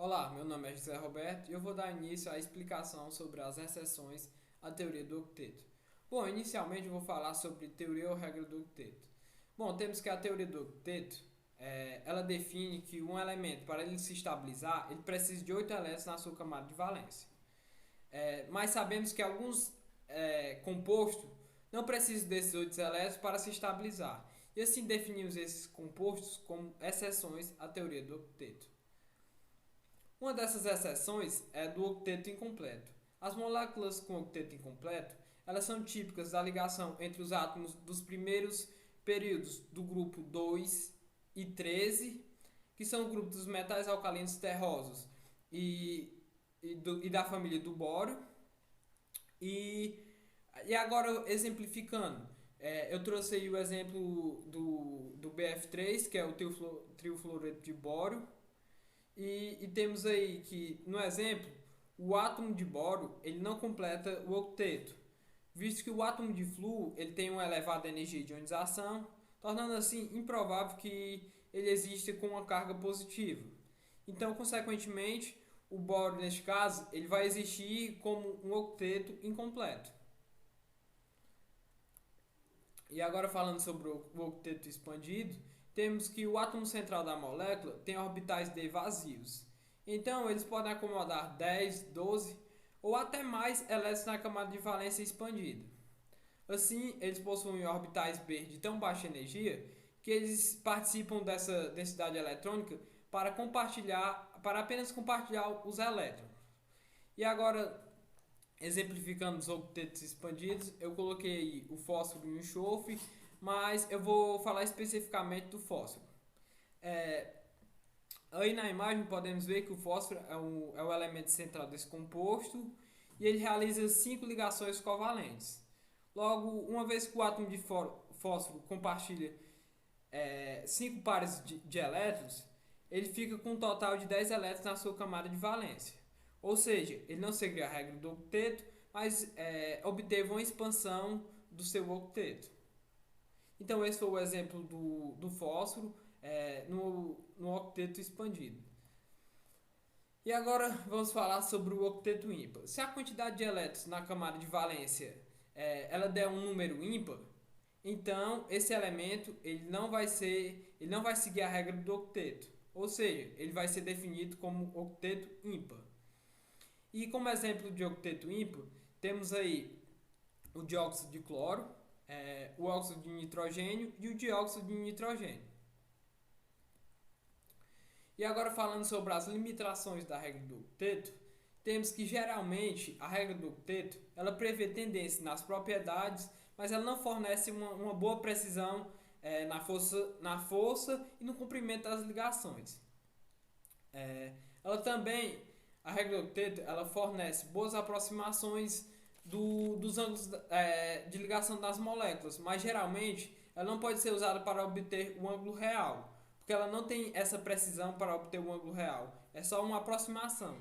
Olá, meu nome é José Roberto e eu vou dar início à explicação sobre as exceções à teoria do octeto. Bom, inicialmente eu vou falar sobre teoria ou regra do octeto. Bom, temos que a teoria do octeto, ela define que um elemento, para ele se estabilizar, ele precisa de 8 elétrons na sua camada de valência. Mas sabemos que alguns compostos não precisam desses 8 elétrons para se estabilizar. E assim definimos esses compostos como exceções à teoria do octeto. Uma dessas exceções é do octeto incompleto. As moléculas com octeto incompleto, elas são típicas da ligação entre os átomos dos primeiros períodos do grupo 2 e 13, que são o grupo dos metais alcalinos terrosos e da família do bório. E, e agora, exemplificando, eu trouxe aí o exemplo do BF3, que é o triofluoreto de bório, e temos aí que, no exemplo, o átomo de bório ele não completa o octeto, visto que o átomo de flúor ele tem uma elevada energia de ionização, tornando assim improvável que ele exista com uma carga positiva. Então, consequentemente, o bório, neste caso, ele vai existir como um octeto incompleto. E agora falando sobre o octeto expandido, temos que o átomo central da molécula tem orbitais D vazios. Então, eles podem acomodar 10, 12 ou até mais elétrons na camada de valência expandida. Assim, eles possuem orbitais B de tão baixa energia que eles participam dessa densidade eletrônica para apenas compartilhar os elétrons. E agora, exemplificando os octetos expandidos, eu coloquei o fósforo e o enxofre, mas eu vou falar especificamente do fósforo. É, Aí na imagem podemos ver que o fósforo é o elemento central desse composto e ele realiza 5 ligações covalentes. Logo, uma vez que o átomo de fósforo compartilha 5 pares de elétrons, ele fica com um total de 10 elétrons na sua camada de valência. Ou seja, ele não seguiu a regra do octeto, mas obteve uma expansão do seu octeto. Então esse foi o exemplo do fósforo no octeto expandido. E agora vamos falar sobre o octeto ímpar. Se a quantidade de elétrons na camada de valência ela der um número ímpar, então esse elemento ele não vai seguir a regra do octeto, ou seja, ele vai ser definido como octeto ímpar. E como exemplo de octeto ímpar, temos aí o dióxido de cloro, o óxido de nitrogênio e o dióxido de nitrogênio. E agora falando sobre as limitações da regra do octeto, temos que geralmente a regra do octeto ela prevê tendência nas propriedades, mas ela não fornece uma boa precisão na força e no comprimento das ligações. Ela também, a regra do octeto, ela fornece boas aproximações dos ângulos de ligação das moléculas, mas geralmente ela não pode ser usada para obter o ângulo real, porque ela não tem essa precisão para obter o ângulo real, é só uma aproximação.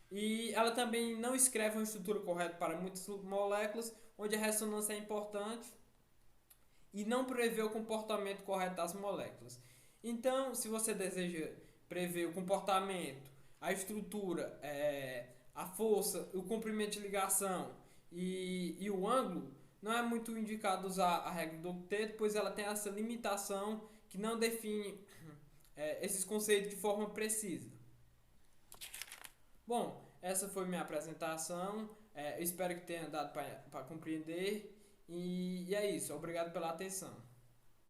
E ela também não escreve uma estrutura correta para muitas moléculas, onde a ressonância é importante, e não prevê o comportamento correto das moléculas. Então, se você deseja prever o comportamento, a estrutura, a força, o comprimento de ligação e o ângulo, não é muito indicado usar a regra do octeto, pois ela tem essa limitação que não define esses conceitos de forma precisa. Bom, essa foi minha apresentação. Espero que tenha dado para compreender. E é isso. Obrigado pela atenção.